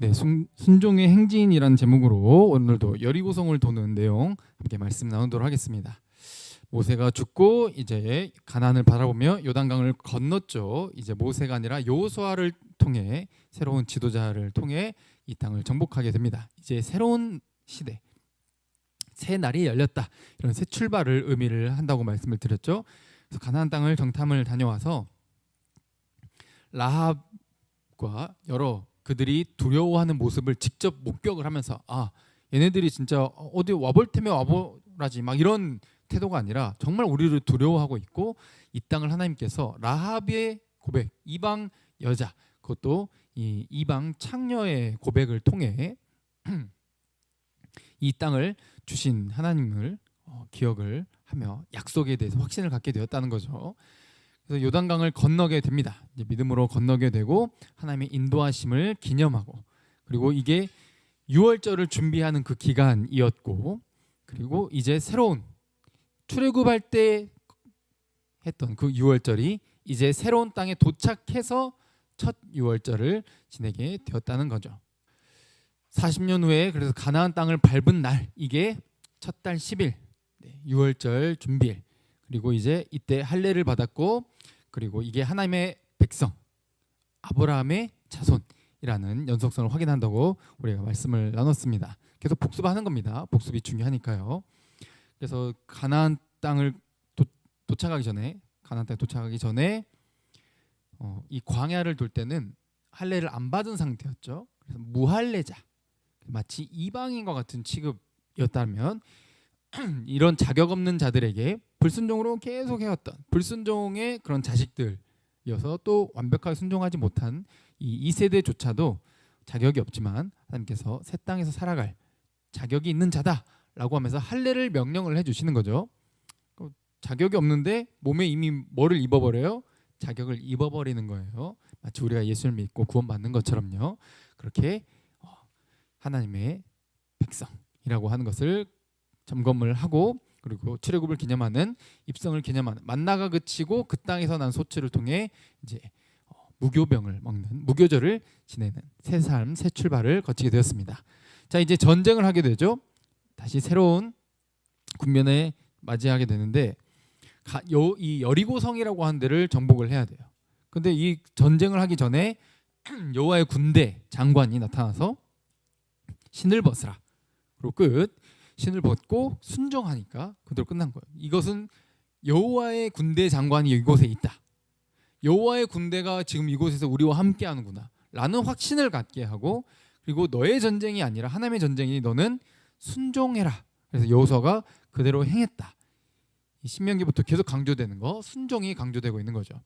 네, 순종의 행진이라는 제목으로 오늘도 여리고성을 도는 내용 함께 말씀 나누도록 하겠습니다. 모세가 죽고 이제 가나안을 바라보며 요단강을 건넜죠. 이제 모세가 아니라 여호수아를 통해 새로운 지도자를 통해 이 땅을 정복하게 됩니다. 이제 새로운 시대, 새 날이 열렸다. 이런 새 출발을 의미를 한다고 말씀을 드렸죠. 그래서 가나안 땅을 정탐을 다녀와서 라합과 여러 그들이 두려워하는 모습을 직접 목격을 하면서 얘네들이 진짜 어디 와볼 테면 와보라지 막 이런 태도가 아니라 정말 우리를 두려워하고 있고 이 땅을 하나님께서 라합의 고백, 이방 여자, 그것도 이 이방 창녀의 고백을 통해 이 땅을 주신 하나님을 기억을 하며 약속에 대해서 확신을 갖게 되었다는 거죠. 그래서 요단강을 건너게 됩니다. 이제 믿음으로 건너게 되고 하나님의 인도하심을 기념하고, 그리고 이게 유월절을 준비하는 그 기간이었고, 그리고 이제 새로운 출애굽할 때 했던 그 유월절이 이제 새로운 땅에 도착해서 첫 유월절을 지내게 되었다는 거죠. 40년 후에 그래서 가나안 땅을 밟은 날, 이게 첫 달 10일 유월절 준비일, 그리고 이제 이때 할례를 받았고, 그리고 이게 하나님의 백성 아브라함의 자손이라는 연속성을 확인한다고 우리가 말씀을 나눴습니다. 계속 복습하는 겁니다. 복습이 중요하니까요. 그래서 가나안 땅을 도착하기 전에 이 광야를 돌 때는 할례를 안 받은 상태였죠. 그래서 무할례자, 마치 이방인과 같은 취급이었다면 이런 자격 없는 자들에게 불순종으로 계속 해왔던 불순종의 그런 자식들이어서 또 완벽하게 순종하지 못한 이 2세대조차도 자격이 없지만 하나님께서 새 땅에서 살아갈 자격이 있는 자다라고 하면서 할례를 명령을 해주시는 거죠. 자격이 없는데 몸에 이미 뭐를 입어버려요? 자격을 입어버리는 거예요. 마치 우리가 예수를 믿고 구원받는 것처럼요. 그렇게 하나님의 백성이라고 하는 것을 점검을 하고, 그리고 출애굽을 기념하는, 입성을 기념하는, 만나가 그치고 그 땅에서 난 소출을 통해 이제 무교병을 먹는 무교절을 지내는 새 삶, 새 출발을 거치게 되었습니다. 자, 이제 전쟁을 하게 되죠. 다시 새로운 국면에 맞이하게 되는데 이 여리고성이라고 하는 데를 정복을 해야 돼요. 근데 이 전쟁을 하기 전에 여호와의 군대 장관이 나타나서 신을 벗으라. 그리고 끝. 신을 벗고 순종하니까 그대로 끝난 거예요. 이것은 여호와의 군대 장관이 이곳에 있다. 여호와의 군대가 지금 이곳에서 우리와 함께하는구나 라는 확신을 갖게 하고, 그리고 너의 전쟁이 아니라 하나님의 전쟁이니 너는 순종해라. 그래서 여호수아가 그대로 행했다. 이 신명기부터 계속 강조되는 거, 순종이 강조되고 있는 거죠.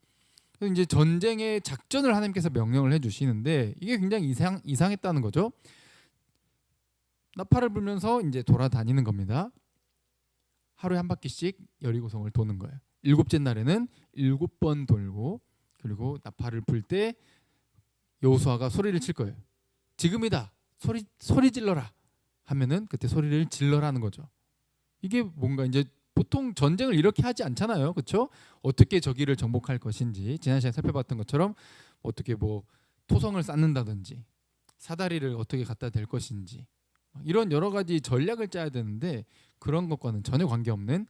그래서 이제 전쟁의 작전을 하나님께서 명령을 해주시는데 이게 굉장히 이상했다는 거죠. 나팔을 불면서 이제 돌아다니는 겁니다. 하루에 한 바퀴씩 여리고성을 도는 거예요. 7째 날에는 7번 돌고, 그리고 나팔을 불 때 여호수아가 소리를 칠 거예요. 지금이다. 소리 질러라. 하면은 그때 소리를 질러라는 거죠. 이게 뭔가 이제 보통 전쟁을 이렇게 하지 않잖아요. 그렇죠? 어떻게 저기를 정복할 것인지 지난 시간에 살펴봤던 것처럼 어떻게 뭐 토성을 쌓는다든지 사다리를 어떻게 갖다 댈 것인지 이런 여러 가지 전략을 짜야 되는데 그런 것과는 전혀 관계없는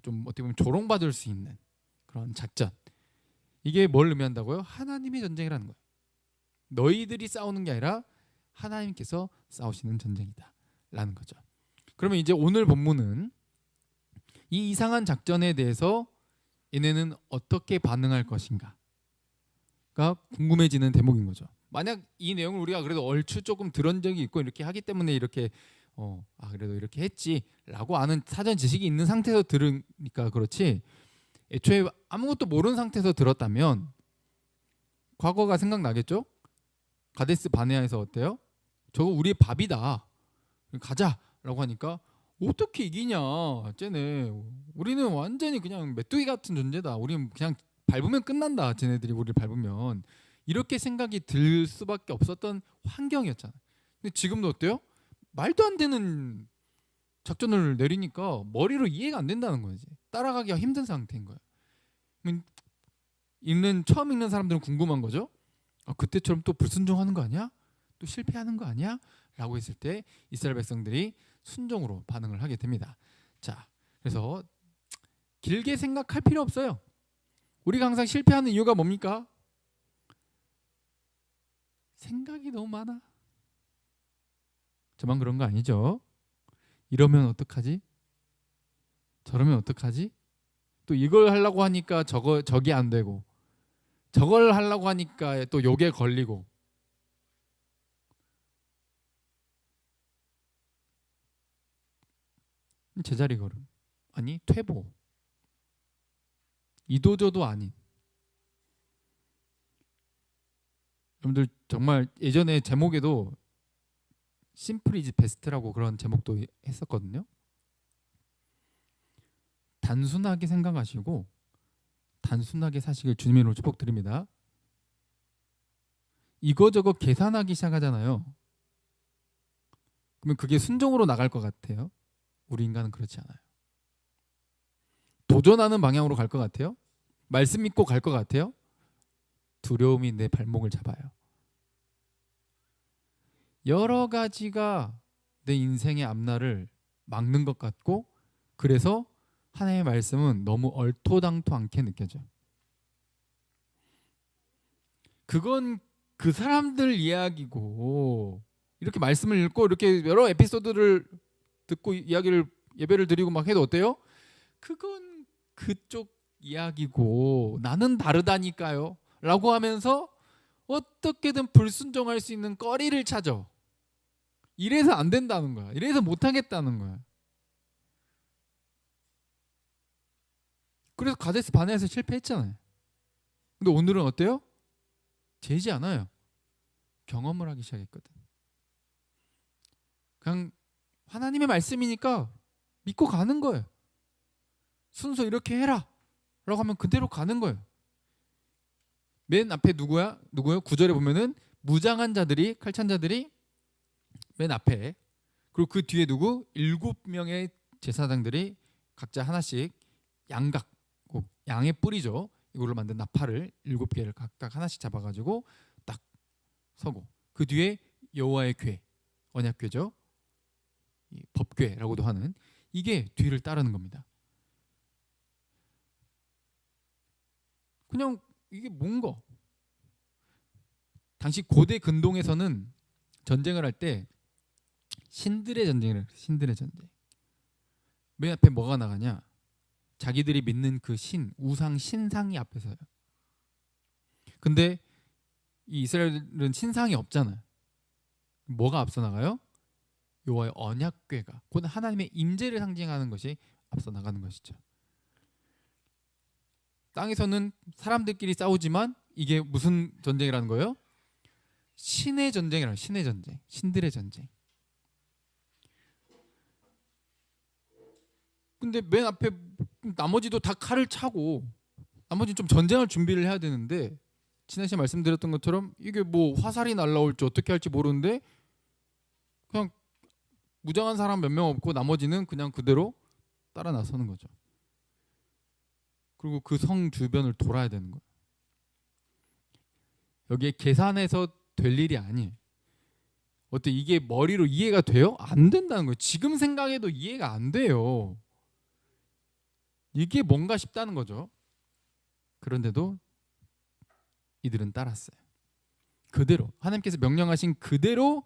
좀 어떻게 보면 조롱받을 수 있는 그런 작전. 이게 뭘 의미한다고요? 하나님의 전쟁이라는 거예요. 너희들이 싸우는 게 아니라 하나님께서 싸우시는 전쟁이다 라는 거죠. 그러면 이제 오늘 본문은 이 이상한 작전에 대해서 얘네는 어떻게 반응할 것인가가 궁금해지는 대목인 거죠. 만약 이 내용을 우리가 그래도 얼추 조금 들은 적이 있고 이렇게 하기 때문에 이렇게 그래도 이렇게 했지라고 아는 사전 지식이 있는 상태에서 들으니까 그렇지, 애초에 아무것도 모르는 상태에서 들었다면 과거가 생각나겠죠? 가데스 바네아에서 어때요? 저거 우리의 밥이다. 가자라고 하니까 어떻게 이기냐 쟤네. 우리는 완전히 그냥 메뚜기 같은 존재다. 우리는 그냥 밟으면 끝난다. 쟤네들이 우리를 밟으면. 이렇게 생각이 들 수밖에 없었던 환경이었잖아요. 근데 지금도 어때요? 말도 안 되는 작전을 내리니까 머리로 이해가 안 된다는 거지. 따라가기가 힘든 상태인 거예요. 처음 읽는 사람들은 궁금한 거죠. 그때처럼 또 불순종하는 거 아니야? 또 실패하는 거 아니야? 라고 했을 때 이스라엘 백성들이 순종으로 반응을 하게 됩니다. 자, 그래서 길게 생각할 필요 없어요. 우리가 항상 실패하는 이유가 뭡니까? 생각이 너무 많아. 저만 그런 거 아니죠? 이러면 어떡하지? 저러면 어떡하지? 또 이걸 하려고 하니까 저기 안 되고, 저걸 하려고 하니까 또 요게 걸리고. 제자리 걸음, 아니 퇴보, 이도저도 아닌. 여러분들 정말 예전에 제목에도 심플 이즈 베스트라고 그런 제목도 했었거든요. 단순하게 생각하시고 단순하게 사시길 주님으로 축복드립니다. 이거저거 계산하기 시작하잖아요. 그러면 그게 순종으로 나갈 것 같아요? 우리 인간은 그렇지 않아요. 도전하는 방향으로 갈 것 같아요? 말씀 믿고 갈 것 같아요? 두려움이 내 발목을 잡아요. 여러 가지가 내 인생의 앞날을 막는 것 같고, 그래서 하나님의 말씀은 너무 얼토당토 않게 느껴져. 그건 그 사람들 이야기고, 이렇게 말씀을 읽고 이렇게 여러 에피소드를 듣고 예배를 드리고 막 해도 어때요? 그건 그쪽 이야기고 나는 다르다니까요 라고 하면서 어떻게든 불순종할 수 있는 거리를 찾아. 이래서 안 된다는 거야. 이래서 못 하겠다는 거야. 그래서 가데스 바네아에서 실패했잖아요. 근데 오늘은 어때요? 재지 않아요. 경험을 하기 시작했거든. 그냥 하나님의 말씀이니까 믿고 가는 거예요. 순서 이렇게 해라 라고 하면 그대로 가는 거예요. 맨 앞에 누구요? 9절에 보면은 무장한 자들이, 칼찬 자들이 맨 앞에, 그리고 그 뒤에 누구? 7명의 제사장들이 각자 하나씩 양각, 양의 뿔이죠. 이걸로 만든 나팔을 7개를 각각 하나씩 잡아가지고 딱 서고, 그 뒤에 여호와의 궤, 언약궤죠. 법궤라고도 하는, 이게 뒤를 따르는 겁니다. 그냥 이게 뭔가, 당시 고대 근동에서는 전쟁을 할 때 신들의 전쟁이라고 해요. 신들의 전쟁. 맨 앞에 뭐가 나가냐? 자기들이 믿는 그 신, 우상 신상이 앞에 서요. 근데 이 이스라엘은 신상이 없잖아요. 뭐가 앞서 나가요? 여호와의 언약궤가, 곧 하나님의 임재를 상징하는 것이 앞서 나가는 것이죠. 땅에서는 사람들끼리 싸우지만 이게 무슨 전쟁이라는 거예요? 신의 전쟁이라는, 신의 전쟁, 신들의 전쟁. 근데 맨 앞에 나머지도 다 칼을 차고, 나머지는 좀 전쟁할 준비를 해야 되는데, 지난 시간에 말씀드렸던 것처럼 이게 뭐 화살이 날라올지 어떻게 할지 모르는데 그냥 무장한 사람 몇 명 없고 나머지는 그냥 그대로 따라 나서는 거죠. 그리고 그 성 주변을 돌아야 되는 거예요. 여기에 계산해서 될 일이 아니에요. 어때, 이게 머리로 이해가 돼요? 안 된다는 거예요. 지금 생각해도 이해가 안 돼요. 이게 뭔가 싶다는 거죠. 그런데도 이들은 따랐어요. 그대로 하나님께서 명령하신 그대로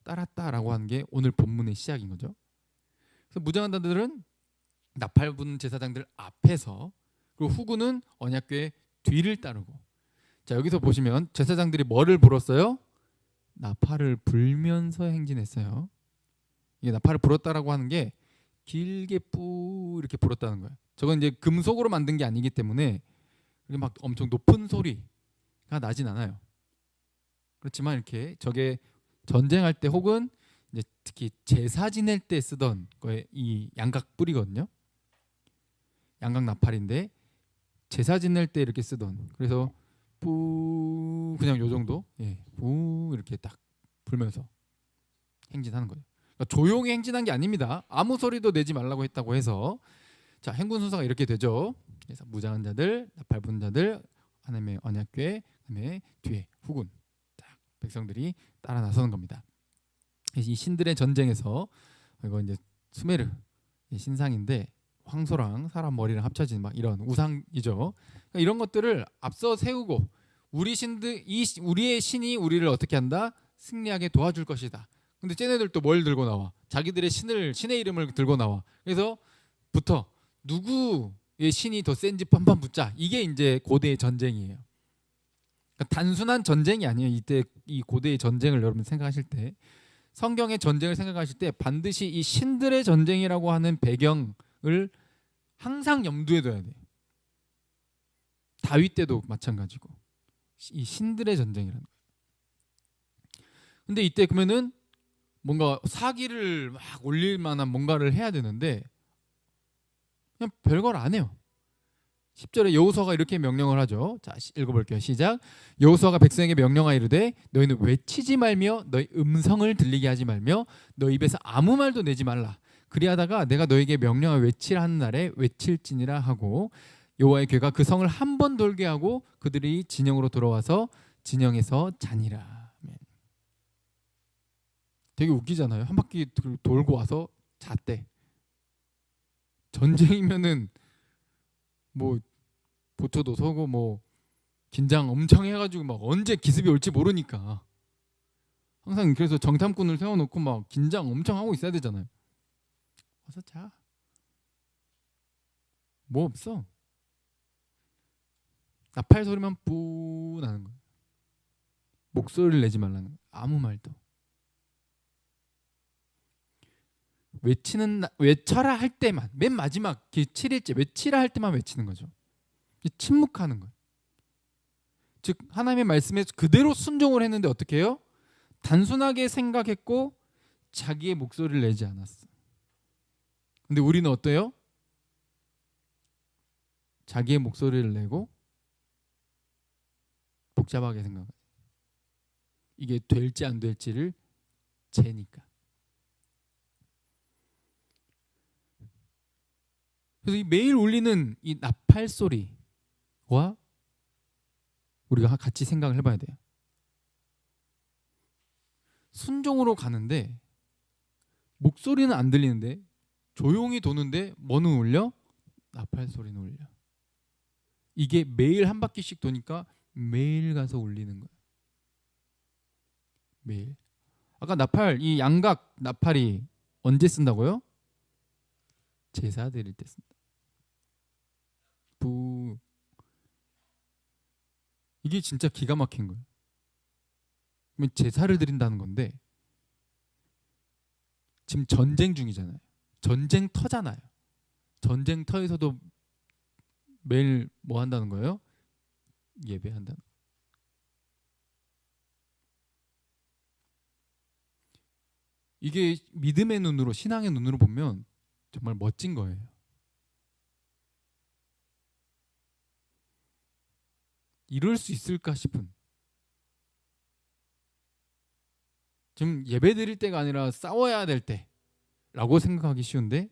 따랐다라고 하는 게 오늘 본문의 시작인 거죠. 그래서 무장한 자들은 나팔 부는 제사장들 앞에서, 그리고 후군은 언약궤 뒤를 따르고. 자, 여기서 보시면 제사장들이 뭐를 불었어요? 나팔을 불면서 행진했어요. 이게 나팔을 불었다라고 하는 게 길게 뿌 이렇게 불었다는 거예요. 저건 이제 금속으로 만든 게 아니기 때문에 막 엄청 높은 소리가 나진 않아요. 그렇지만 이렇게 저게 전쟁할 때 혹은 이제 특히 제사 지낼 때 쓰던 거에 이 양각 뿔이거든요. 양각 나팔인데 제사 지낼 때 이렇게 쓰던, 그래서 뿌 그냥 요 정도, 뿌 이렇게 딱 불면서 행진하는 거예요. 그러니까 조용히 행진한 게 아닙니다. 아무 소리도 내지 말라고 했다고 해서. 자, 행군 순서가 이렇게 되죠. 그래서 무장한 자들, 나팔 부는 자들, 하나님의 언약궤, 그다음에 뒤에 후군 딱 백성들이 따라 나서는 겁니다. 이 신들의 전쟁에서 이거 이제 수메르 신상인데 황소랑 사람 머리랑 합쳐진 막 이런 우상이죠. 그러니까 이런 것들을 앞서 세우고 우리의 신이 우리를 어떻게 한다? 승리하게 도와줄 것이다. 근데 쟤네들 또 뭘 들고 나와? 자기들의 신의 이름을 들고 나와. 그래서부터 누구의 신이 더 센지 뻔뻔 붙자. 이게 이제 고대의 전쟁이에요. 그러니까 단순한 전쟁이 아니에요. 이때 이 고대의 전쟁을 여러분 생각하실 때, 성경의 전쟁을 생각하실 때 반드시 이 신들의 전쟁이라고 하는 배경을 항상 염두에 둬야 돼요. 다윗 때도 마찬가지고 이 신들의 전쟁이라는 거예요. 근데 이때 그러면은 뭔가 사기를 막 올릴 만한 뭔가를 해야 되는데 그냥 별걸 안 해요. 10절에 여호수아가 이렇게 명령을 하죠. 자, 읽어볼게요. 시작. 여호수아가 백성에게 명령하여 이르되 너희는 외치지 말며 너희 음성을 들리게 하지 말며 너희 입에서 아무 말도 내지 말라. 그리하다가 내가 너희에게 명령하여 외치라 하는 날에 외칠지니라 하고 여호와의 괴가 그 성을 한 번 돌게 하고 그들이 진영으로 돌아와서 진영에서 자니라. 되게 웃기잖아요. 한 바퀴 돌고 와서 잤대. 전쟁이면은 뭐 보초도 서고 뭐 긴장 엄청 해가지고 막 언제 기습이 올지 모르니까 항상 그래서 정탐꾼을 세워놓고 막 긴장 엄청 하고 있어야 되잖아요. 와서 자. 뭐 없어. 나팔 소리만 뿌 나는 거야. 목소리를 내지 말라는 거야. 아무 말도. 외쳐라 할 때만, 맨 마지막 7일째 외치라 할 때만 외치는 거죠. 침묵하는 거예요. 즉 하나님의 말씀에 그대로 순종을 했는데 어떻게 해요? 단순하게 생각했고 자기의 목소리를 내지 않았어. 근데 우리는 어때요? 자기의 목소리를 내고 복잡하게 생각해요. 이게 될지 안 될지를 재니까. 그래서 이 매일 울리는 이 나팔 소리와 우리가 같이 생각을 해봐야 돼요. 순종으로 가는데 목소리는 안 들리는데 조용히 도는데 뭐는 울려? 나팔 소리는 울려. 이게 매일 한 바퀴씩 도니까 매일 가서 울리는 거예요. 매일. 아까 나팔, 이 양각 나팔이 언제 쓴다고요? 제사 드릴 때 쓴다. 부. 이게 진짜 기가 막힌 거예요. 그러면 제사를 드린다는 건데 지금 전쟁 중이잖아요. 전쟁터잖아요. 전쟁터에서도 매일 뭐 한다는 거예요? 예배한다는 거예요. 이게 믿음의 눈으로, 신앙의 눈으로 보면 정말 멋진 거예요. 이럴 수 있을까 싶은. 지금 예배 드릴 때가 아니라 싸워야 될 때라고 생각하기 쉬운데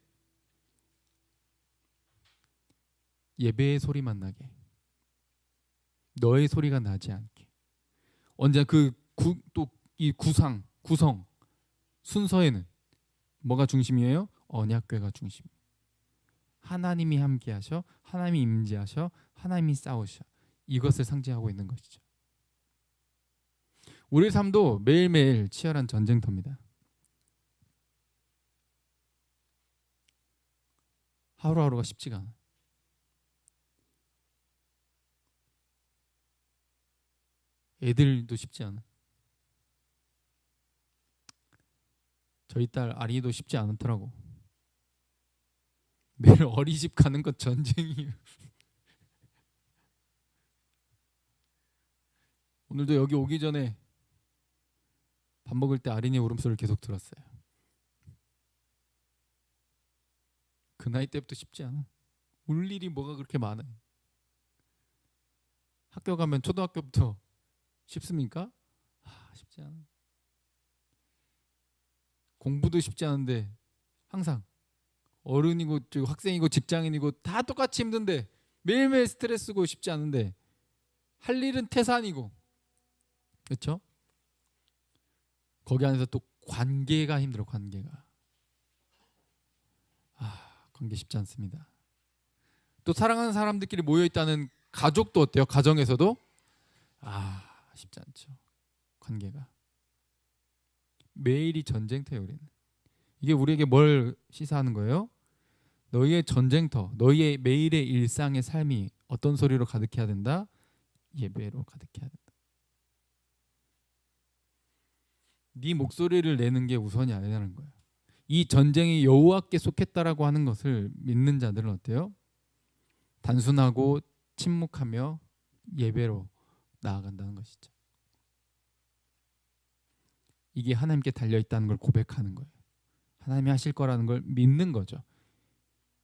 예배의 소리만 나게, 너의 소리가 나지 않게. 언제 또 이 구성 순서에는 뭐가 중심이에요? 언약궤가 중심이에요. 하나님이 함께하셔, 하나님이 임재하셔, 하나님이 싸우셔. 이것을 상징하고 있는 것이죠. 우리의 삶도 매일매일 치열한 전쟁터입니다. 하루하루가 쉽지가 않아요. 애들도 쉽지 않아요. 저희 딸 아리도 쉽지 않더라고. 매일 어린이집 가는 것 전쟁이에요. 오늘도 여기 오기 전에 밥 먹을 때 아린이 울음소리를 계속 들었어요. 그 나이 때부터 쉽지 않아. 울 일이 뭐가 그렇게 많아요. 학교 가면 초등학교부터 쉽습니까? 쉽지 않아. 공부도 쉽지 않은데 항상 어른이고 학생이고 직장인이고 다 똑같이 힘든데 매일매일 스트레스고 쉽지 않은데 할 일은 태산이고, 그렇죠? 거기 안에서 또 관계가 힘들어. 관계 쉽지 않습니다. 또 사랑하는 사람들끼리 모여 있다는 가족도 어때요? 가정에서도 쉽지 않죠. 관계가 매일이 전쟁터예요. 우리는 이게 우리에게 뭘 시사하는 거예요? 너희의 전쟁터, 너희의 매일의 일상의 삶이 어떤 소리로 가득해야 된다? 예배로 가득해야 된다. 네 목소리를 내는 게 우선이 아니라는 거예요. 이 전쟁이 여호와께 속했다라고 하는 것을 믿는 자들은 어때요? 단순하고 침묵하며 예배로 나아간다는 것이죠. 이게 하나님께 달려있다는 걸 고백하는 거예요. 하나님이 하실 거라는 걸 믿는 거죠.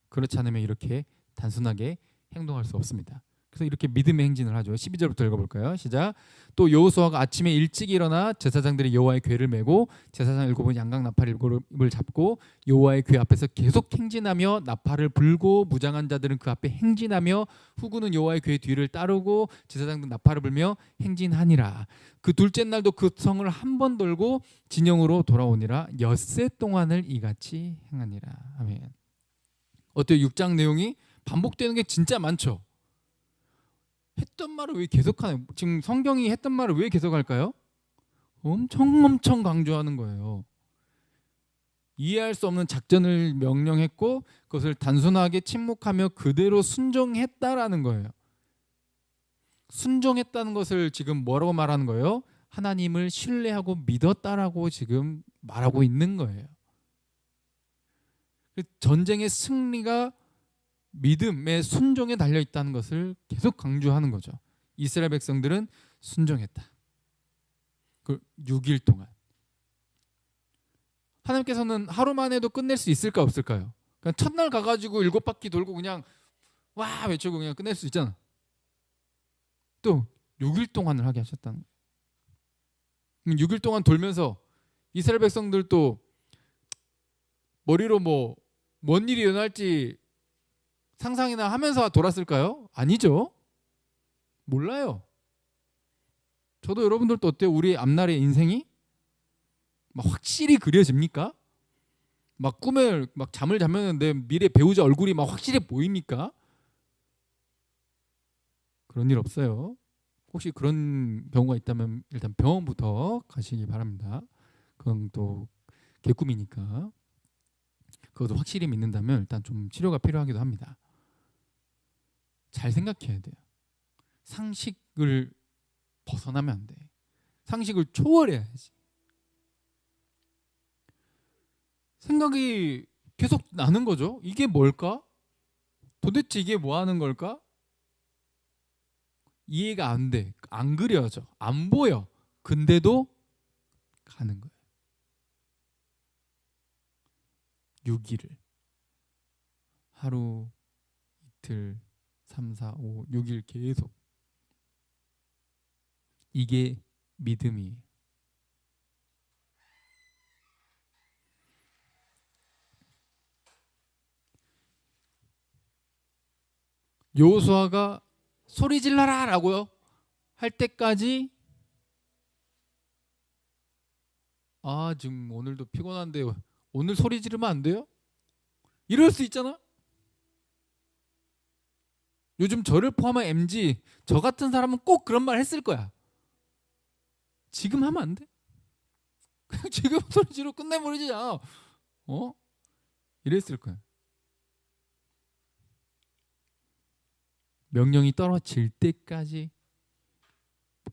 그렇지 않으면 이렇게 단순하게 행동할 수 없습니다. 그래서 이렇게 믿음의 행진을 하죠. 12절부터 읽어볼까요? 시작. 또 여호수아가 아침에 일찍 일어나 제사장들이 여호와의 궤를 메고 제사장 7은 양각 나팔 7을 잡고 여호와의 궤 앞에서 계속 행진하며 나팔을 불고 무장한 자들은 그 앞에 행진하며 후구는 여호와의 궤 뒤를 따르고 제사장들은 나팔을 불며 행진하니라. 그 둘째 날도 그 성을 한 번 돌고 진영으로 돌아오니라. 엿새 동안을 이같이 행하니라. 아멘. 어때요? 6장 내용이 반복되는 게 진짜 많죠. 했던 말을 왜 계속하나요? 지금 성경이 했던 말을 왜 계속할까요? 엄청 강조하는 거예요. 이해할 수 없는 작전을 명령했고 그것을 단순하게 침묵하며 그대로 순종했다라는 거예요. 순종했다는 것을 지금 뭐라고 말하는 거예요? 하나님을 신뢰하고 믿었다라고 지금 말하고 있는 거예요. 전쟁의 승리가 믿음의 순종에 달려 있다는 것을 계속 강조하는 거죠. 이스라엘 백성들은 순종했다. 그 6일 동안. 하나님께서는 하루만 해도 끝낼 수 있을까 없을까요? 그냥 첫날 가가지고 7바퀴 돌고 그냥 와 외치고 그냥 끝낼 수 있잖아. 또 6일 동안을 하게 하셨다는 거예요. 6일 동안 돌면서 이스라엘 백성들도 머리로 뭔 일이 일어날지 상상이나 하면서 돌았을까요? 아니죠. 몰라요. 저도 여러분들도 어때요? 우리 앞날의 인생이 막 확실히 그려집니까? 막 꿈을 막 잠을 자면 내 미래 배우자 얼굴이 막 확실히 보입니까? 그런 일 없어요. 혹시 그런 경우가 있다면 일단 병원부터 가시기 바랍니다. 그건 또 개꿈이니까. 그것도 확실히 믿는다면 일단 좀 치료가 필요하기도 합니다. 잘 생각해야 돼요. 상식을 벗어나면 안 돼. 상식을 초월해야지. 생각이 계속 나는 거죠. 이게 뭘까? 도대체 이게 뭐 하는 걸까? 이해가 안 돼. 안 그려져. 안 보여. 근데도 가는 거예요. 6일을. 하루, 이틀, 3, 4, 5, 6일 계속. 이게 믿음이에요. 여호수아가 소리 질러라 라고요 할 때까지 지금 오늘도 피곤한데 오늘 소리 지르면 안 돼요? 이럴 수 있잖아. 요즘 저를 포함한 MZ 저 같은 사람은 꼭 그런 말 했을 거야. 지금 하면 안 돼? 그냥 지금 소리 지르고 끝내버리지. 이랬을 거야. 명령이 떨어질 때까지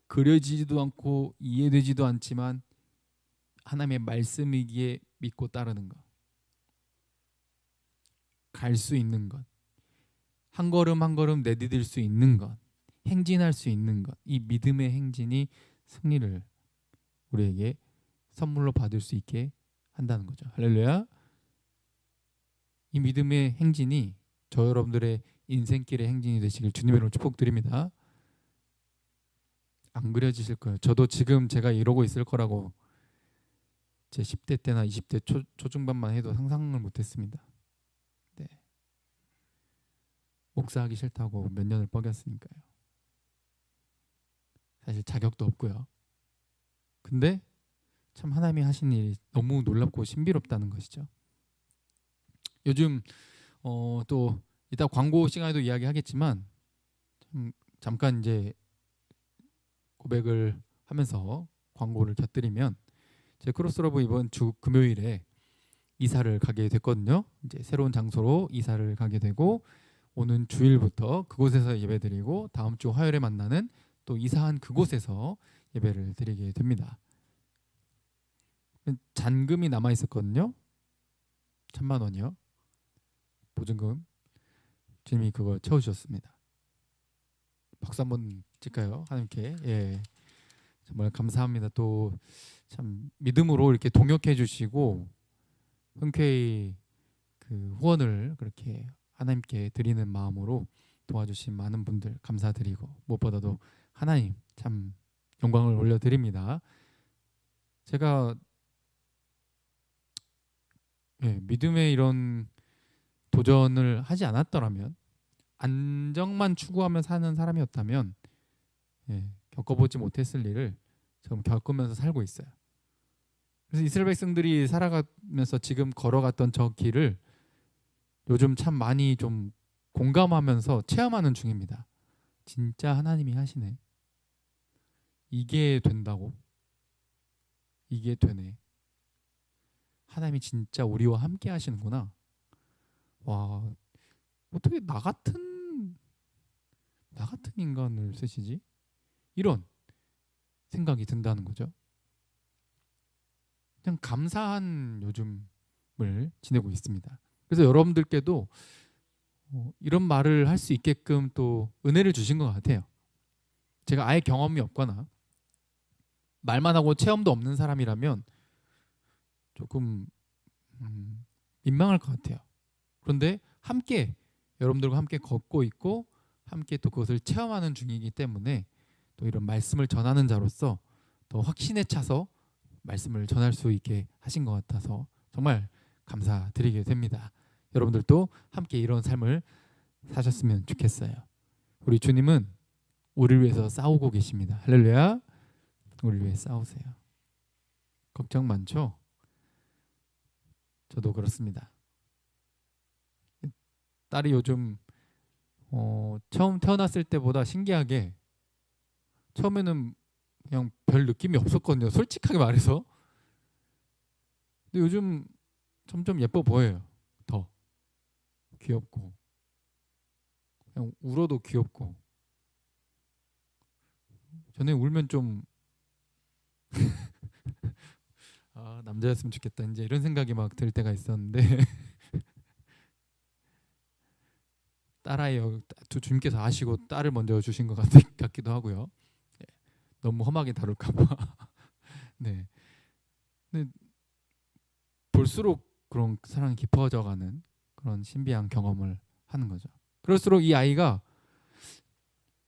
그려지지도 않고 이해되지도 않지만 하나님의 말씀이기에 믿고 따르는 것. 갈 수 있는 것. 한 걸음 한 걸음 내디딜 수 있는 것. 행진할 수 있는 것. 이 믿음의 행진이 승리를 우리에게 선물로 받을 수 있게 한다는 거죠. 할렐루야. 이 믿음의 행진이 저 여러분들의 인생길의 행진이 되시길 주님의 이름으로 축복드립니다. 안 그려지실 거예요. 저도 지금 제가 이러고 있을 거라고 제 10대 때나 20대 초중반만 해도 상상을 못했습니다. 네. 목사하기 싫다고 몇 년을 뻐겼으니까요. 사실 자격도 없고요. 근데 참 하나님이 하신 일이 너무 놀랍고 신비롭다는 것이죠. 요즘 또 이따 광고 시간에도 이야기하겠지만 잠깐 이제 고백을 하면서 광고를 곁들이면 제 크로스러브 이번 주 금요일에 이사를 가게 됐거든요. 이제 새로운 장소로 이사를 가게 되고 오는 주일부터 그곳에서 예배드리고 다음 주 화요일에 만나는 또 이사한 그곳에서 예배를 드리게 됩니다. 잔금이 남아 있었거든요. 1,000만 원이요. 보증금. 주님이 그거 채워주셨습니다. 박수 한번 칠까요? 하나님께. 예, 정말 감사합니다. 또 참 믿음으로 이렇게 동역해 주시고 흔쾌히 그 후원을 그렇게 하나님께 드리는 마음으로 도와주신 많은 분들 감사드리고 무엇보다도 하나님 참 영광을 올려드립니다. 제가 믿음의 이런 도전을 하지 않았더라면 안정만 추구하며 사는 사람이었다면 겪어보지 못했을 일을 지금 겪으면서 살고 있어요. 그래서 이스라엘 백성들이 살아가면서 지금 걸어갔던 저 길을 요즘 참 많이 좀 공감하면서 체험하는 중입니다. 진짜 하나님이 하시네. 이게 된다고? 이게 되네. 하나님이 진짜 우리와 함께 하시는구나. 와, 어떻게 나 같은 인간을 쓰시지? 이런 생각이 든다는 거죠. 그냥 감사한 요즘을 지내고 있습니다. 그래서 여러분들께도 이런 말을 할 수 있게끔 또 은혜를 주신 것 같아요. 제가 아예 경험이 없거나 말만 하고 체험도 없는 사람이라면 조금 민망할 것 같아요. 그런데 함께 여러분들과 함께 걷고 있고 함께 또 그것을 체험하는 중이기 때문에 또 이런 말씀을 전하는 자로서 더 확신에 차서 말씀을 전할 수 있게 하신 것 같아서 정말 감사드리게 됩니다. 여러분들도 함께 이런 삶을 사셨으면 좋겠어요. 우리 주님은 우리를 위해서 싸우고 계십니다. 할렐루야. 우리를 위해 싸우세요. 걱정 많죠? 저도 그렇습니다. 딸이 요즘 처음 태어났을 때보다 신기하게 처음에는 그냥 별 느낌이 없었거든요. 솔직하게 말해서. 근데 요즘 점점 예뻐 보여요. 더 귀엽고 그냥 울어도 귀엽고. 전에 울면 좀 남자였으면 좋겠다 이제 이런 생각이 막 들 때가 있었는데 딸아이 주님께서 아시고 딸을 먼저 주신 것 같기도 하고요. 너무 험하게 다룰까봐. 네. 근데 볼수록 그런 사랑이 깊어져가는 그런 신비한 경험을 하는 거죠. 그럴수록 이 아이가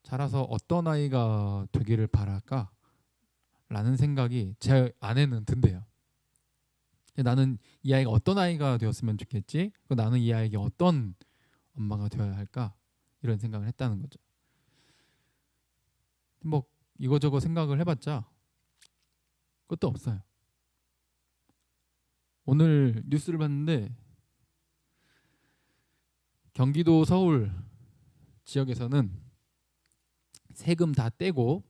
자라서 어떤 아이가 되기를 바랄까? 라는 생각이 제 안에는 든대요. 나는 이 아이가 어떤 아이가 되었으면 좋겠지? 나는 이 아이에게 어떤 엄마가 되어야 할까? 이런 생각을 했다는 거죠. 뭐 이거저거 생각을 해봤자 끝도 없어요. 오늘 뉴스를 봤는데 경기도 서울 지역에서는 세금 다 떼고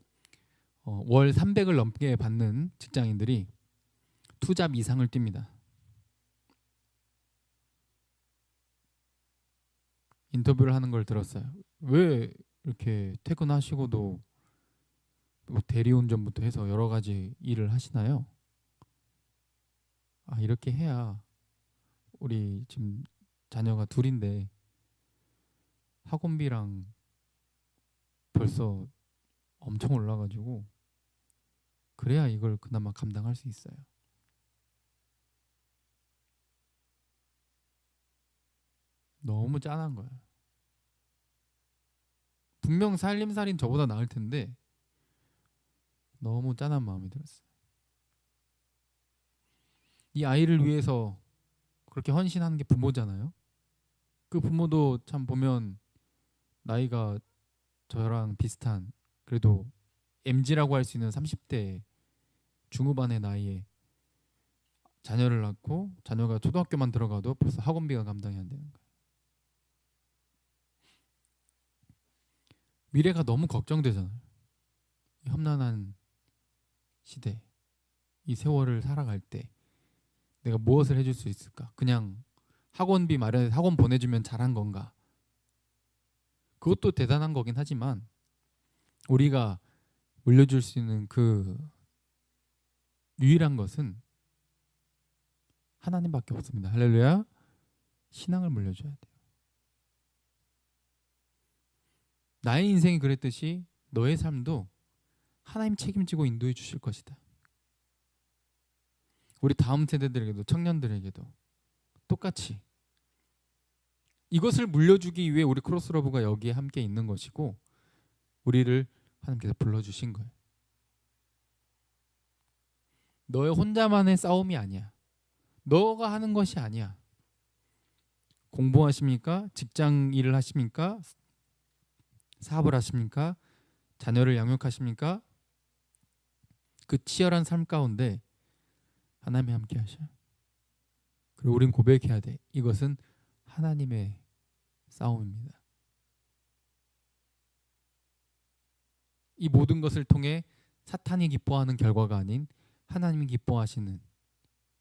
월 300을 넘게 받는 직장인들이 투잡 이상을 뜁니다. 인터뷰를 하는 걸 들었어요. 왜 이렇게 퇴근하시고도 뭐 대리운전부터 해서 여러 가지 일을 하시나요? 이렇게 해야 우리 지금 자녀가 둘인데 학원비랑 벌써 엄청 올라가지고 그래야 이걸 그나마 감당할 수 있어요. 너무 짠한 거예요. 분명 살림살이는 저보다 나을 텐데 너무 짠한 마음이 들었어요. 이 아이를 위해서 그렇게 헌신하는 게 부모잖아요. 그 부모도 참 보면 나이가 저랑 비슷한 그래도 MZ라고 할 수 있는 30대 중후반의 나이에 자녀를 낳고 자녀가 초등학교만 들어가도 벌써 학원비가 감당이 안 되는 거예요. 미래가 너무 걱정되잖아요. 이 험난한 시대, 이 세월을 살아갈 때 내가 무엇을 해줄 수 있을까? 그냥 학원비 마련해서 학원 보내주면 잘한 건가? 그것도 대단한 거긴 하지만 우리가 물려줄 수 있는 그 유일한 것은 하나님밖에 없습니다. 할렐루야. 신앙을 물려줘야 돼요. 나의 인생이 그랬듯이 너의 삶도 하나님 책임지고 인도해 주실 것이다. 우리 다음 세대들에게도 청년들에게도 똑같이 이것을 물려주기 위해 우리 크로스러브가 여기에 함께 있는 것이고 우리를 하나님께서 불러주신 거예요. 너의 혼자만의 싸움이 아니야. 너가 하는 것이 아니야. 공부하십니까? 직장 일을 하십니까? 사업을 하십니까? 자녀를 양육하십니까? 그 치열한 삶 가운데 하나님이 함께 하셔요. 그리고 우린 고백해야 돼. 이것은 하나님의 싸움입니다. 이 모든 것을 통해 사탄이 기뻐하는 결과가 아닌 하나님이 기뻐하시는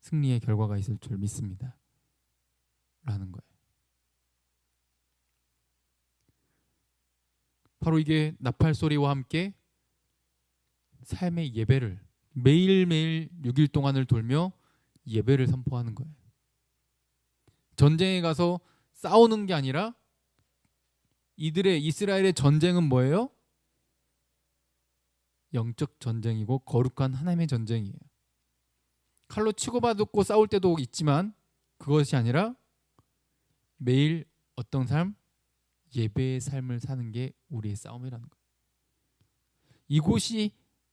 승리의 결과가 있을 줄 믿습니다. 라는 거예요. 바로 이게 나팔 소리와 함께 삶의 예배를 매일매일 6일 동안을 돌며 예배를 선포하는 거예요. 전쟁에 가서 싸우는 게 아니라 이스라엘의 전쟁은 뭐예요? 영적 전쟁이고 거룩한 하나님의 전쟁이에요. 칼로 치고받고 싸울 때도 있지만 그것이 아니라 매일 어떤 삶? 예배의 삶을 사는 게 우리의 싸움이라는 거예요. 이곳이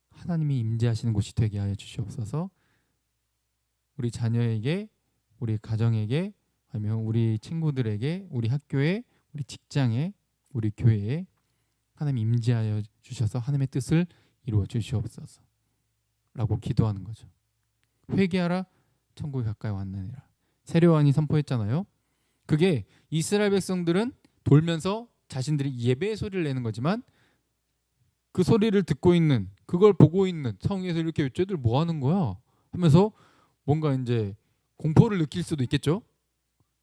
하나님이 임재하시는 곳이 되게 하여 주시옵소서. 우리 자녀에게, 우리 가정에게, 아니면 우리 친구들에게, 우리 학교에, 우리 직장에, 우리 교회에 하나님 임재하여 주셔서 하나님의 뜻을 이루어 주시옵소서 라고 기도하는 거죠. 회개하라, 천국이 가까이 왔느니라. 세례요한이 선포했잖아요. 그게 이스라엘 백성들은 돌면서 자신들이 예배의 소리를 내는 거지만 그 소리를 듣고 있는, 그걸 보고 있는 성에서 이렇게 쟤들 뭐 하는 거야 하면서 뭔가 이제 공포를 느낄 수도 있겠죠.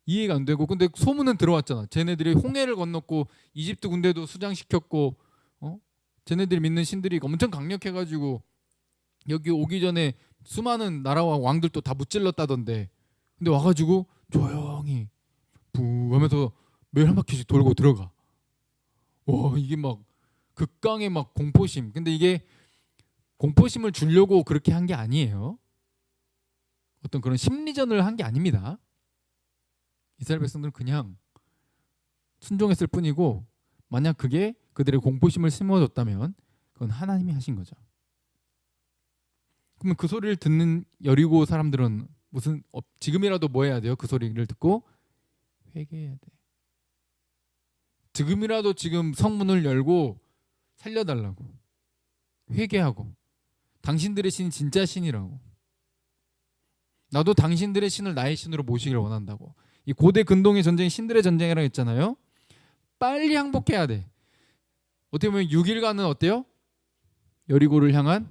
이해가 안 되고, 근데 소문은 들어왔잖아. 쟤네들이 홍해를 건넜고 이집트 군대도 수장시켰고, 쟤네들이 믿는 신들이 엄청 강력해가지고 여기 오기 전에 수많은 나라와 왕들도 다 무찔렀다던데, 근데 와가지고 조용히 부 하면서 매일 한 바퀴씩 돌고 들어가. 와, 이게 막 극강의 막 공포심. 근데 이게 공포심을 주려고 그렇게 한 게 아니에요. 어떤 그런 심리전을 한 게 아닙니다. 이스라엘 백성들은 그냥 순종했을 뿐이고, 만약 그게 그들의 공포심을 심어줬다면 그건 하나님이 하신 거죠. 그러면 그 소리를 듣는 여리고 사람들은 지금이라도 뭐 해야 돼요? 그 소리를 듣고 회개해야 돼. 지금이라도 지금 성문을 열고 살려달라고, 회개하고, 당신들의 신이 진짜 신이라고, 나도 당신들의 신을 나의 신으로 모시기를 원한다고. 이 고대 근동의 전쟁이 신들의 전쟁이라고 했잖아요. 빨리 항복해야 돼. 어떻게 보면 6일간은 어때요? 여리고를 향한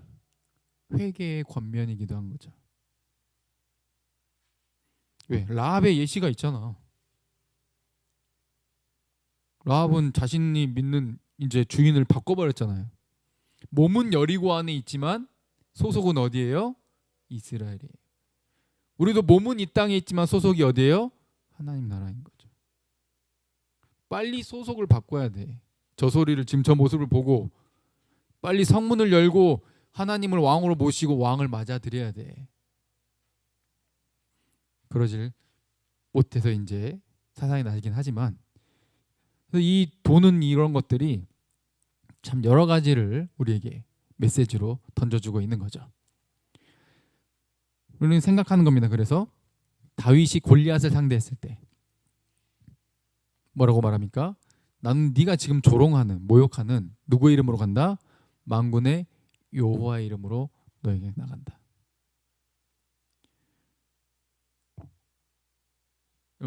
회개의 권면이기도 한 거죠. 왜? 라합의 예시가 있잖아. 라합은 자신이 믿는 이제 주인을 바꿔버렸잖아요. 몸은 여리고 안에 있지만 소속은 어디예요? 이스라엘이에요. 우리도 몸은 이 땅에 있지만 소속이 어디예요? 하나님 나라인 거죠. 빨리 소속을 바꿔야 돼. 저 소리를, 지금 저 모습을 보고 빨리 성문을 열고 하나님을 왕으로 모시고 왕을 맞아들여야 돼. 그러질 못해서 이제 사상이 나긴 하지만, 이 도는 이런 것들이 참 여러 가지를 우리에게 메시지로 던져주고 있는 거죠. 우리는 생각하는 겁니다. 그래서 다윗이 골리앗을 상대했을 때 뭐라고 말합니까? 나는 네가 지금 조롱하는, 모욕하는 누구의 이름으로 간다? 만군의 여호와의 이름으로 너에게 나간다.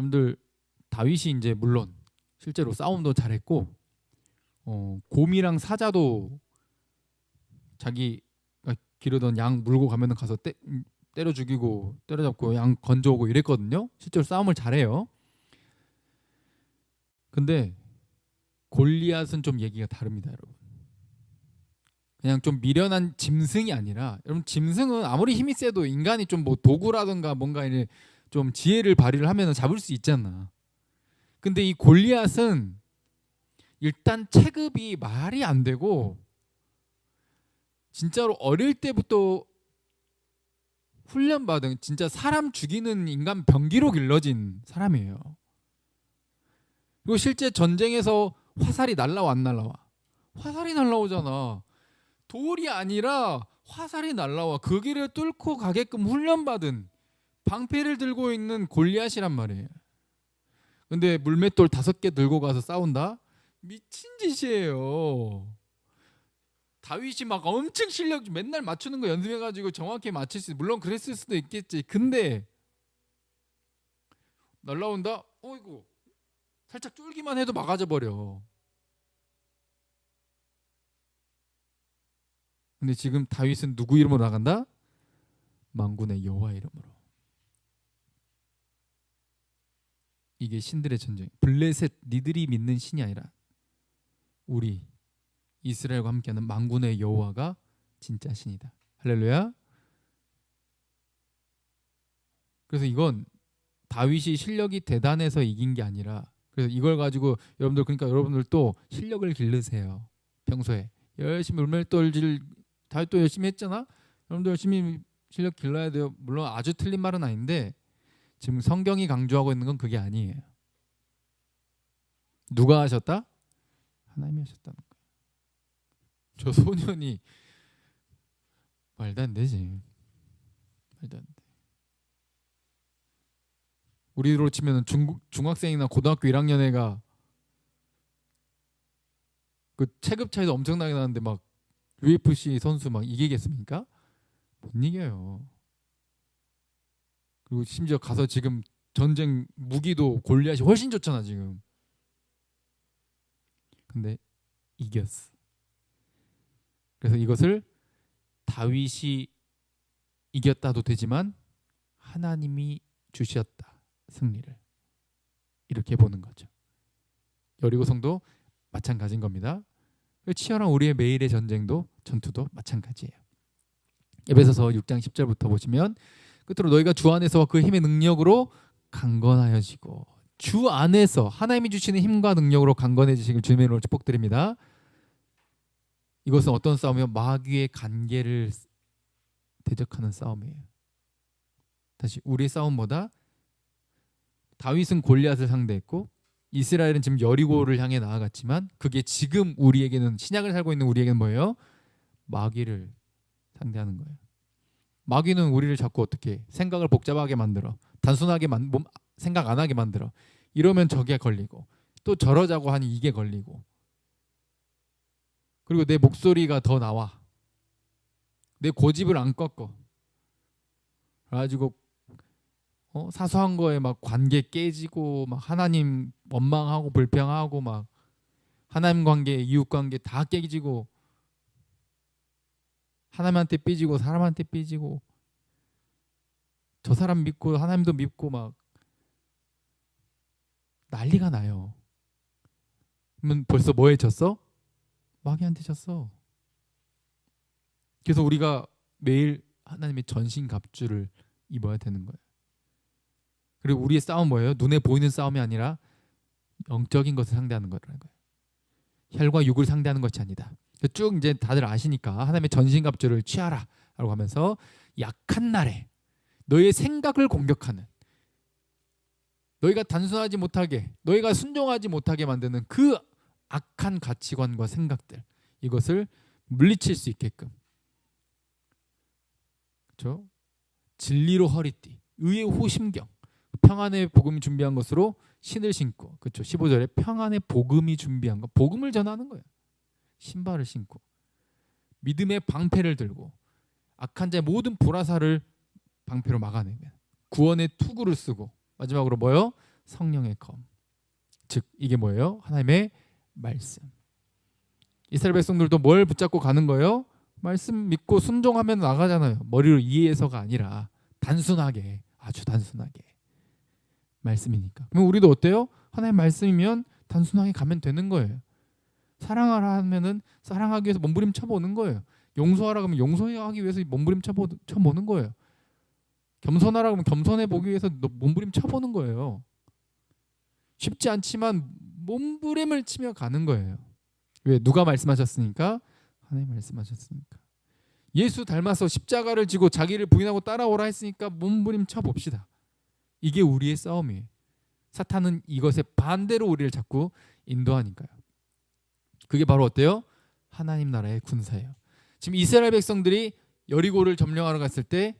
여러분들 다윗이 이제 물론 실제로 싸움도 잘했고 곰이랑 사자도 자기가 기르던 양 물고 가면은 가서 때려 죽이고 때려잡고 양 건져오고 이랬거든요. 실제로 싸움을 잘해요. 근데 골리앗은 좀 얘기가 다릅니다, 여러분. 그냥 좀 미련한 짐승이 아니라, 여러분 짐승은 아무리 힘이 세도 인간이 좀 뭐 도구라든가 뭔가 이제 좀 지혜를 발휘를 하면 잡을 수 있잖아. 근데 이 골리앗은 일단 체급이 말이 안 되고 진짜로 어릴 때부터 훈련받은 진짜 사람 죽이는 인간 병기로 길러진 사람이에요. 그리고 실제 전쟁에서 화살이 날라와 안 날라와? 화살이 날라오잖아. 돌이 아니라 화살이 날라와. 그 길을 뚫고 가게끔 훈련받은 방패를 들고 있는 골리앗이란 말이에요. 근데 물맷돌 5개 들고 가서 싸운다? 미친 짓이에요. 다윗이 막 엄청 실력 맨날 맞추는 거 연습해가지고 정확히 맞출 수, 물론 그랬을 수도 있겠지. 근데 날라온다? 어이구, 살짝 쫄기만 해도 막아져 버려. 근데 지금 다윗은 누구 이름으로 나간다? 만군의 여호와 이름으로. 이게 신들의 전쟁. 블레셋 니들이 믿는 신이 아니라 우리 이스라엘과 함께하는 만군의 여호와가 진짜 신이다. 할렐루야. 그래서 이건 다윗이 실력이 대단해서 이긴 게 아니라, 그래서 이걸 가지고 여러분들, 그러니까 여러분들도 실력을 기르세요. 평소에 열심히 물맷돌질 다윗도 열심히 했잖아. 여러분도 열심히 실력 길러야 돼요. 물론 아주 틀린 말은 아닌데 지금 성경이 강조하고 있는 건 그게 아니에요. 누가 하셨다? 하나님이 하셨다는 거예요. 저 소년이 말도 안 되지. 말도 안 돼. 우리로 치면 중학생이나 고등학교 1학년 애가 그 체급 차이도 엄청나게 나는데 막 UFC 선수 막 이기겠습니까? 못 이겨요. 그리고 심지어 가서 지금 전쟁 무기도 골리앗이 훨씬 좋잖아 지금. 근데 이겼어. 그래서 이것을 다윗이 이겼다도 되지만 하나님이 주셨다, 승리를. 이렇게 보는 거죠. 여리고성도 마찬가지인 겁니다. 치열한 우리의 매일의 전쟁도, 전투도 마찬가지예요. 에베소서 6장 10절부터 보시면 끝으로 너희가 주 안에서 그 힘의 능력으로 강건하여지고, 주 안에서 하나님이 주시는 힘과 능력으로 강건해지시길 주님의 이름으로 축복드립니다. 이것은 어떤 싸움이요? 마귀의 간계를 대적하는 싸움이에요. 다시, 우리의 싸움보다 다윗은 골리앗을 상대했고 이스라엘은 지금 여리고를 향해 나아갔지만, 그게 지금 우리에게는, 신약을 살고 있는 우리에게는 뭐예요? 마귀를 상대하는 거예요. 마귀는 우리를 자꾸 어떻게 생각을 복잡하게 만들어, 단순하게 생각 안 하게 만들어. 이러면 저게 걸리고, 또 저러자고 하니 이게 걸리고, 그리고 내 목소리가 더 나와. 내 고집을 안 꺾어. 그래가지고 사소한 거에 막 관계 깨지고, 막 하나님 원망하고 불평하고, 막 하나님 관계, 이웃 관계 다 깨지고, 하나님한테 삐지고 사람한테 삐지고, 저 사람 믿고 하나님도 믿고 막 난리가 나요. 그러면 벌써 뭐에 졌어? 마귀한테 졌어. 그래서 우리가 매일 하나님의 전신갑주를 입어야 되는 거예요. 그리고 우리의 싸움 뭐예요? 눈에 보이는 싸움이 아니라 영적인 것을 상대하는 거라는 거예요. 혈과 육을 상대하는 것이 아니다. 쭉 이제 다들 아시니까 하나님의 전신갑주를 취하라 라고 하면서, 약한 날에 너의 생각을 공격하는, 너희가 단순하지 못하게, 너희가 순종하지 못하게 만드는 그 악한 가치관과 생각들, 이것을 물리칠 수 있게끔, 그렇죠? 진리로 허리띠, 의의 호심경, 평안의 복음이 준비한 것으로 신을 신고, 그렇죠? 15절에 평안의 복음이 준비한 것, 복음을 전하는 거예요. 신발을 신고 믿음의 방패를 들고 악한 자의 모든 보라사를 방패로 막아내면, 구원의 투구를 쓰고, 마지막으로 뭐요? 성령의 검. 즉 이게 뭐예요? 하나님의 말씀. 이스라엘 백성들도 뭘 붙잡고 가는 거예요? 말씀 믿고 순종하면 나가잖아요. 머리로 이해해서가 아니라 단순하게, 아주 단순하게 말씀이니까. 그럼 우리도 어때요? 하나님의 말씀이면 단순하게 가면 되는 거예요. 사랑하라 하면은 사랑하기 위해서 몸부림쳐 보는 거예요. 용서하라 하면 용서하기 위해서 몸부림쳐 보는 거예요. 겸손하라 하면 겸손해 보기 위해서 몸부림쳐 보는 거예요. 쉽지 않지만 몸부림을 치며 가는 거예요. 왜? 누가 말씀하셨으니까? 하나님 말씀하셨으니까. 예수 닮아서 십자가를 지고 자기를 부인하고 따라오라 했으니까 몸부림쳐 봅시다. 이게 우리의 싸움이에요. 사탄은 이것에 반대로 우리를 자꾸 인도하니까요. 그게 바로 어때요? 하나님 나라의 군사예요. 지금 이스라엘 백성들이 여리고를 점령하러 갔을 때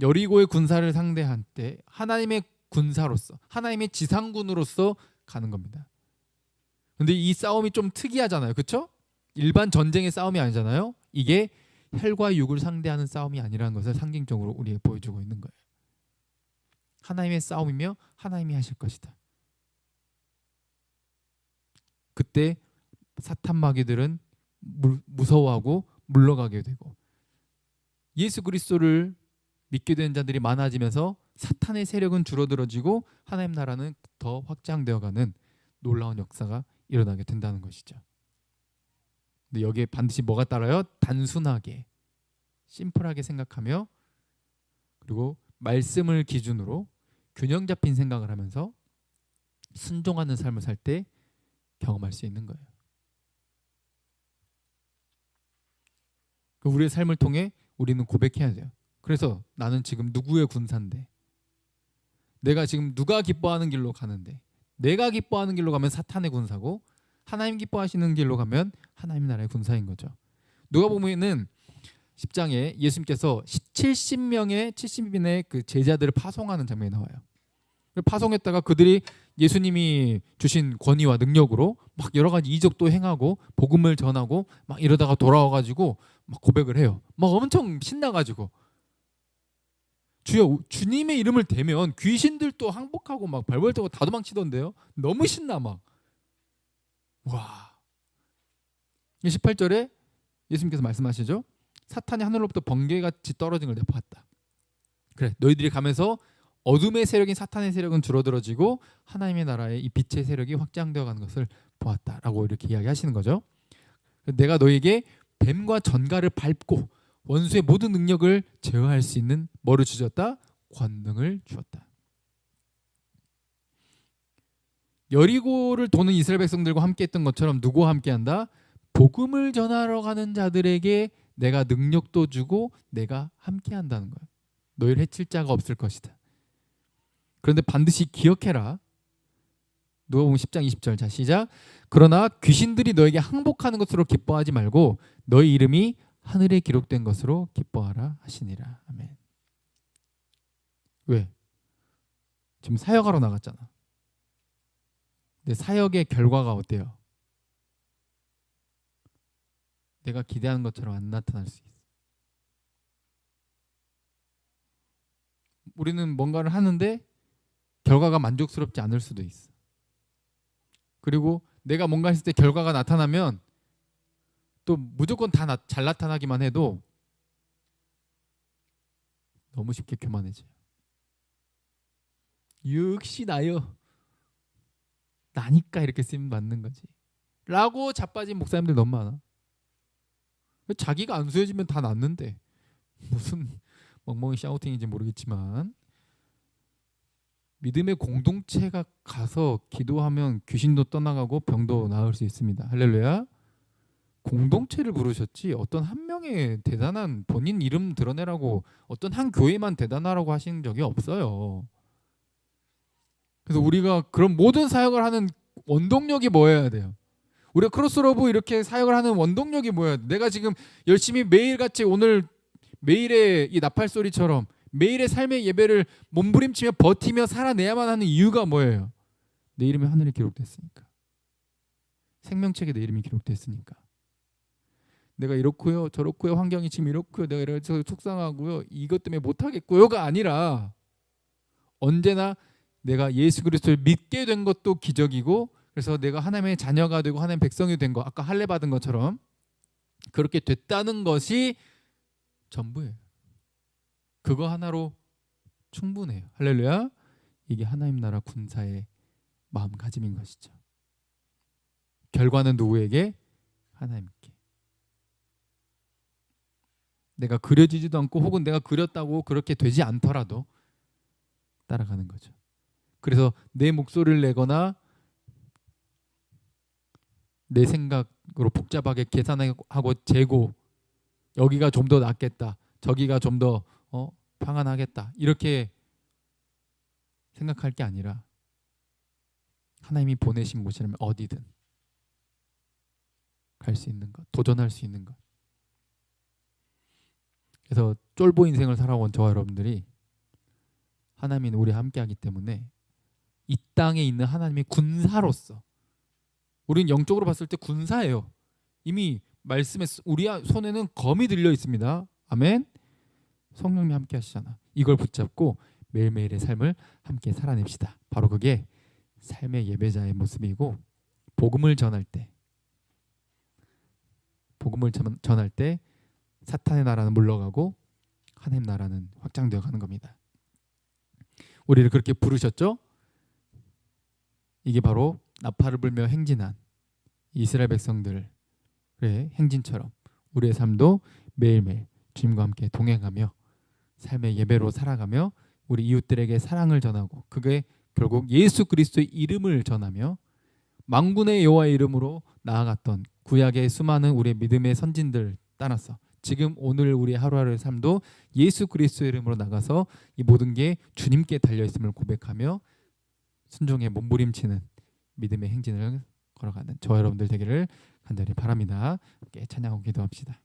여리고의 군사를 상대할 때 하나님의 군사로서, 하나님의 지상군으로서 가는 겁니다. 근데 이 싸움이 좀 특이하잖아요. 그렇죠? 일반 전쟁의 싸움이 아니잖아요. 이게 혈과 육을 상대하는 싸움이 아니라는 것을 상징적으로 우리에게 보여주고 있는 거예요. 하나님의 싸움이며 하나님이 하실 것이다. 그때 사탄 마귀들은 무서워하고 물러가게 되고 예수 그리스도를 믿게 된 자들이 많아지면서 사탄의 세력은 줄어들어지고 하나님 나라는 더 확장되어가는 놀라운 역사가 일어나게 된다는 것이죠. 근데 여기에 반드시 뭐가 따라요? 단순하게, 심플하게 생각하며 그리고 말씀을 기준으로 균형 잡힌 생각을 하면서 순종하는 삶을 살 때 경험할 수 있는 거예요. 우리의 삶을 통해 우리는 고백해야 돼요. 그래서 나는 지금 누구의 군사인데, 내가 지금 누가 기뻐하는 길로 가는데, 내가 기뻐하는 길로 가면 사탄의 군사고 하나님 기뻐하시는 길로 가면 하나님 나라의 군사인 거죠. 누가복음에는 10장에 예수님께서 70인의 그 제자들을 파송하는 장면이 나와요. 파송했다가 그들이 예수님이 주신 권위와 능력으로 막 여러 가지 이적도 행하고 복음을 전하고 막 이러다가 돌아와가지고 막 고백을 해요. 막 엄청 신나가지고 주여 주님의 이름을 대면 귀신들도 항복하고 막 발벌 떨고 다 도망치던데요. 너무 신나 막. 와. 18절에 예수님께서 말씀하시죠. 사탄이 하늘로부터 번개같이 떨어진 걸 내가 봤다. 그래, 너희들이 가면서 어둠의 세력인 사탄의 세력은 줄어들어지고 하나님의 나라의 이 빛의 세력이 확장되어 가는 것을 보았다라고 이렇게 이야기하시는 거죠. 내가 너에게 뱀과 전갈을 밟고 원수의 모든 능력을 제어할 수 있는 뭐를 주셨다? 권능을 주었다. 여리고를 도는 이스라엘 백성들과 함께했던 것처럼 누구와 함께한다? 복음을 전하러 가는 자들에게 내가 능력도 주고 내가 함께한다는 거야. 너희를 해칠 자가 없을 것이다. 그런데 반드시 기억해라. 누가복음 10장 20절. 자, 시작. 그러나 귀신들이 너에게 항복하는 것으로 기뻐하지 말고 너희 이름이 하늘에 기록된 것으로 기뻐하라 하시니라. 아멘. 왜? 지금 사역하러 나갔잖아. 근데 사역의 결과가 어때요? 내가 기대하는 것처럼 안 나타날 수 있어. 우리는 뭔가를 하는데 결과가 만족스럽지 않을 수도 있어. 그리고 내가 뭔가 했을 때 결과가 나타나면 또 무조건 다 잘 나타나기만 해도 너무 쉽게 교만해져요. 역시 나요. 나니까 이렇게 쓰면 맞는 거지. 라고 자빠진 목사님들 너무 많아. 자기가 안 수여지면 다 낫는데 무슨 멍멍이 샤우팅인지 모르겠지만 믿음의 공동체가 가서 기도하면 귀신도 떠나가고 병도 나을 수 있습니다. 할렐루야. 공동체를 부르셨지 어떤 한 명의 대단한 본인 이름 드러내라고 어떤 한 교회만 대단하라고 하신 적이 없어요. 그래서 우리가 그런 모든 사역을 하는 원동력이 뭐여야 돼요? 우리가 크로스로브 이렇게 사역을 하는 원동력이 뭐야? 내가 지금 열심히 매일같이 오늘 매일의 이 나팔 소리처럼 매일의 삶의 예배를 몸부림치며 버티며 살아내야만 하는 이유가 뭐예요? 내 이름이 하늘에 기록됐으니까. 생명책에 내 이름이 기록됐으니까. 내가 이렇고요 저렇고요 환경이 지금 이렇고요 내가 이래서 속상하고요 이것 때문에 못하겠고요가 아니라 언제나 내가 예수 그리스도를 믿게 된 것도 기적이고, 그래서 내가 하나님의 자녀가 되고 하나님의 백성이 된 거, 아까 할례 받은 것처럼 그렇게 됐다는 것이 전부예요. 그거 하나로 충분해요. 할렐루야. 이게 하나님 나라 군사의 마음가짐인 것이죠. 결과는 누구에게? 하나님께. 내가 그려지지도 않고 혹은 내가 그렸다고 그렇게 되지 않더라도 따라가는 거죠. 그래서 내 목소리를 내거나 내 생각으로 복잡하게 계산하고 재고, 여기가 좀 더 낫겠다, 저기가 좀 더 평안하겠다, 이렇게 생각할 게 아니라 하나님이 보내신 곳이라면 어디든 갈 수 있는 것, 도전할 수 있는 것. 그래서 쫄보 인생을 살아온 저와 여러분들이 하나님이 우리와 함께하기 때문에 이 땅에 있는 하나님의 군사로서, 우리는 영적으로 봤을 때 군사예요. 이미 말씀에 우리 손에는 검이 들려 있습니다. 아멘. 성령님이 함께 하시잖아. 이걸 붙잡고 매일매일의 삶을 함께 살아냅시다. 바로 그게 삶의 예배자의 모습이고, 복음을 전할 때 사탄의 나라는 물러가고 하나님 나라는 확장되어 가는 겁니다. 우리를 그렇게 부르셨죠? 이게 바로 나팔을 불며 행진한 이스라엘 백성들의 행진처럼 우리의 삶도 매일매일 주님과 함께 동행하며 삶의 예배로 살아가며 우리 이웃들에게 사랑을 전하고, 그게 결국 예수 그리스도의 이름을 전하며 만군의 여호와의 이름으로 나아갔던 구약의 수많은 우리의 믿음의 선진들 따라서 지금 오늘 우리 하루하루의 삶도 예수 그리스도의 이름으로 나가서 이 모든 게 주님께 달려있음을 고백하며 순종의 몸부림치는 믿음의 행진을 걸어가는 저와 여러분들 되기를 간절히 바랍니다. 함께 찬양하고 기도합시다.